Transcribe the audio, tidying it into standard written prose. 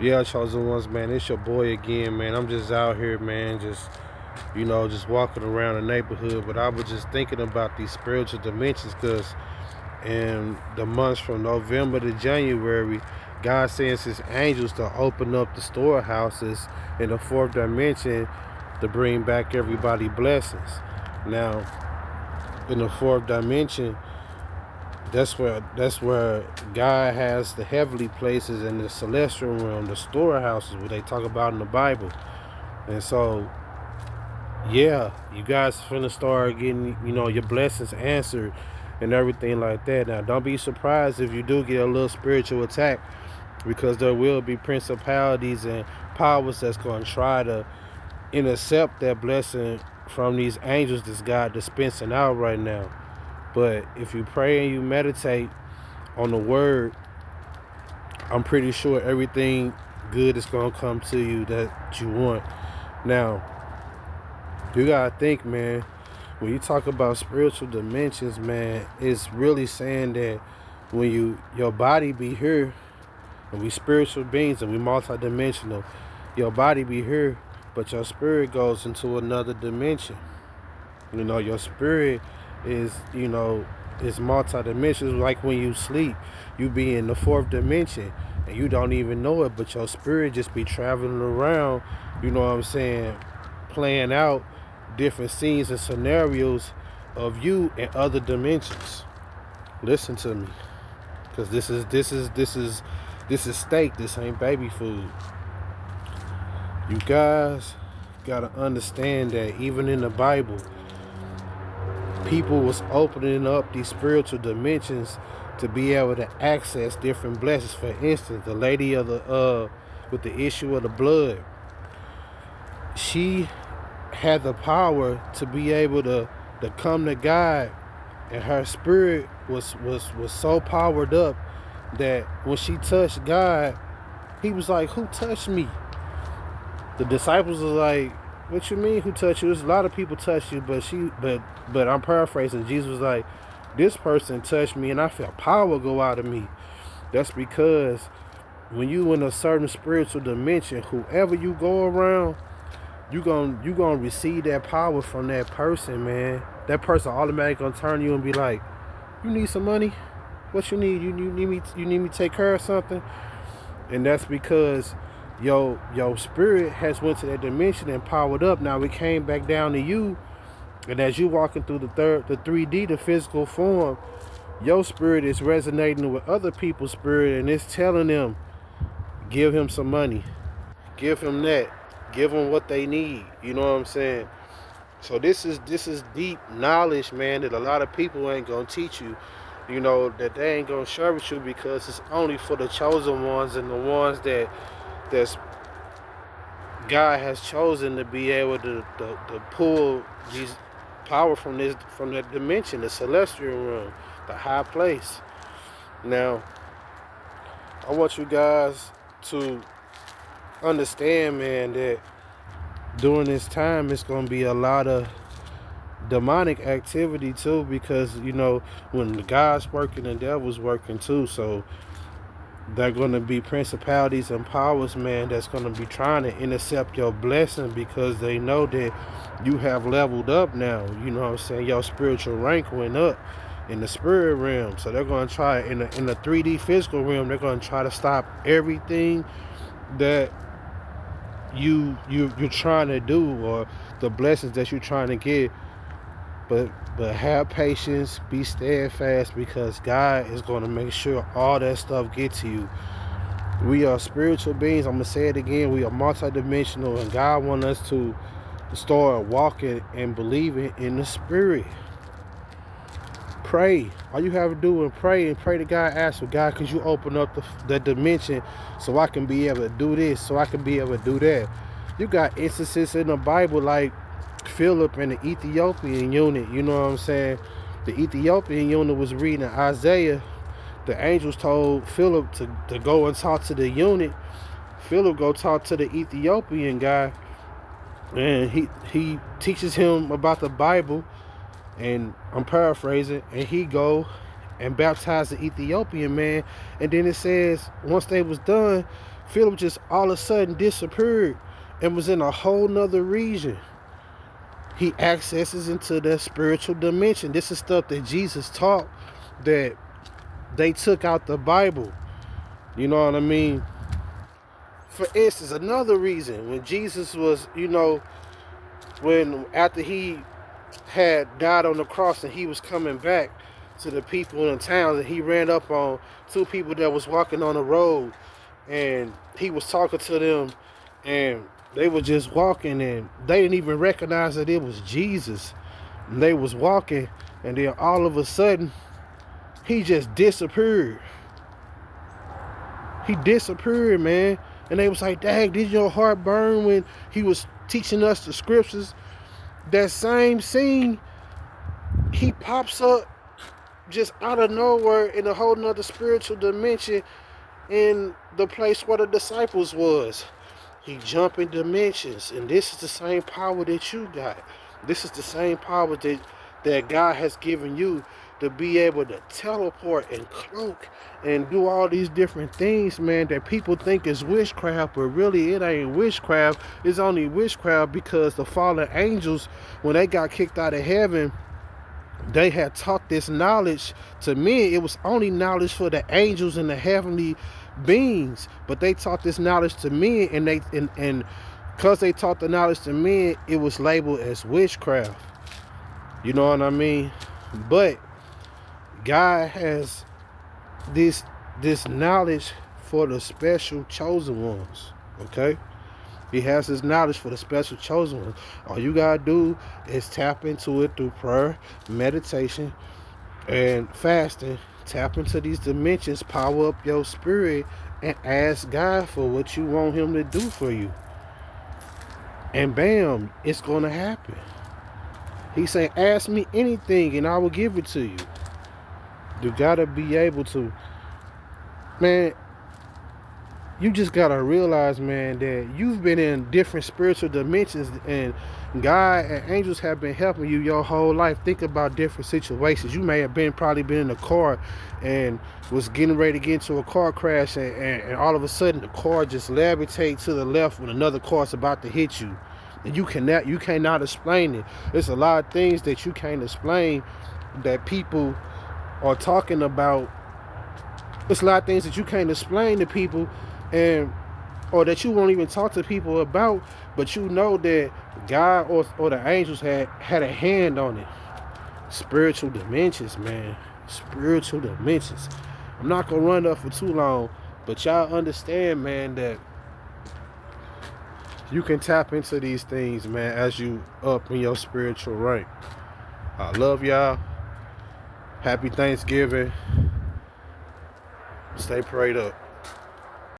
Yeah, chosen ones, man. It's your boy again, man. I'm just out here, man. Just walking around the neighborhood. But I was just thinking about these spiritual dimensions, because in the months from November to January, God sends His angels to open up the storehouses in the fourth dimension to bring back everybody blessings. Now, in the fourth dimension, that's where God has the heavenly places and the celestial realm, the storehouses, where they talk about in the Bible. And so, yeah, you guys finna start getting, your blessings answered and everything like that. Now, don't be surprised if you do get a little spiritual attack, because there will be principalities and powers that's going to try to intercept that blessing from these angels that's God dispensing out right now. But if you pray and you meditate on the word, I'm pretty sure everything good is going to come to you that you want. Now, you got to think, man, when you talk about spiritual dimensions, man, it's really saying that when your body be here, and we spiritual beings and we multidimensional, your body be here, but your spirit goes into another dimension. Your spirit is multi-dimensional. Like when you sleep, you be in the fourth dimension and you don't even know it, but your spirit just be traveling around, you know what I'm saying, playing out different scenes and scenarios of you in other dimensions. Listen to me, because this is steak. This ain't baby food. You guys gotta understand that even in the Bible, people was opening up these spiritual dimensions to be able to access different blessings. For instance, the lady of the with the issue of the blood, she had the power to be able to come to God, and her spirit was so powered up that when she touched God, He was like, "Who touched me?" The disciples was like, "What you mean, who touched you? There's a lot of people touched you, but I'm paraphrasing. Jesus was like, this person touched me and I felt power go out of me." That's because when you in a certain spiritual dimension, whoever you go around, you gonna receive that power from that person, man. That person automatically gonna turn to you and be like, "You need some money? What you need? You need me to take care of something?" And that's because your spirit has went to that dimension and powered up. Now it came back down to you, and as you walking through the 3D, the physical form, your spirit is resonating with other people's spirit, and it's telling them, give him some money, give him that, give them what they need. You know what I'm saying? So this is deep knowledge, man, that a lot of people ain't gonna teach you. That they ain't gonna share with you, because it's only for the chosen ones and the ones that's God has chosen to be able to pull these power from that dimension, the celestial realm, the high place. Now, I want you guys to understand, man, that during this time it's gonna be a lot of demonic activity too, because when God's working, the devil's working too. So they're going to be principalities and powers, man, that's going to be trying to intercept your blessing, because they know that you have leveled up now. You know what I'm saying? Your spiritual rank went up in the spirit realm. So they're going to try, in the 3D physical realm, they're going to try to stop everything that you're trying to do, or the blessings that you're trying to get. But have patience, be steadfast, because God is going to make sure all that stuff get to you. We are spiritual beings. I'm going to say it again. We are multidimensional, and God wants us to start walking and believing in the spirit. Pray. All you have to do is pray, and pray to God. Ask for God, could you open up the dimension so I can be able to do this, so I can be able to do that. You got instances in the Bible like Philip and the Ethiopian eunuch. You know what I'm saying? The Ethiopian eunuch was reading Isaiah. The angels told Philip to go and talk to the eunuch. Philip go talk to the Ethiopian guy, and he teaches him about the Bible, and I'm paraphrasing, and he go and baptize the Ethiopian man. And then it says once they was done, Philip just all of a sudden disappeared and was in a whole nother region. He accesses into that spiritual dimension. This is stuff that Jesus taught that they took out the Bible. You know what I mean? For instance, another reason, when Jesus was, when after he had died on the cross and he was coming back to the people in the town, and he ran up on two people that was walking on the road, and he was talking to them, and they were just walking, and they didn't even recognize that it was Jesus. And they was walking, and then all of a sudden he just disappeared. He disappeared, man. And they was like, dang, did your heart burn when he was teaching us the scriptures? That same scene, he pops up just out of nowhere in a whole nother spiritual dimension in the place where the disciples was. He jumping dimensions, and this is the same power that you got. This is the same power that God has given you, to be able to teleport and cloak and do all these different things, man, that people think is witchcraft, but really it ain't witchcraft. It's only witchcraft because the fallen angels, when they got kicked out of heaven, they had taught this knowledge to men. It was only knowledge for the angels and the heavenly beings, but they taught this knowledge to men, and because they taught the knowledge to men, it was labeled as witchcraft. You know what I mean? But God has this knowledge for the special chosen ones. Okay? He has his knowledge for the special chosen ones. All you gotta do is tap into it through prayer, meditation, and fasting. Tap into these dimensions, power up your spirit, and ask God for what you want him to do for you. And bam, it's gonna happen. He said, ask me anything and I will give it to you. You gotta be able to, man, you just gotta realize, man, that you've been in different spiritual dimensions, and God and angels have been helping you your whole life. Think about different situations. You may have probably been in a car and was getting ready to get into a car crash, and all of a sudden the car just levitates to the left when another car's about to hit you. And you cannot explain it. There's a lot of things that you can't explain that people are talking about. There's a lot of things that you can't explain to people, or that you won't even talk to people about, but you know that God or the angels had a hand on it. Spiritual dimensions, man. Spiritual dimensions. I'm not gonna run up for too long, but y'all understand, man, that you can tap into these things, man, as you up in your spiritual rank. I love y'all. Happy Thanksgiving. Stay prayed up.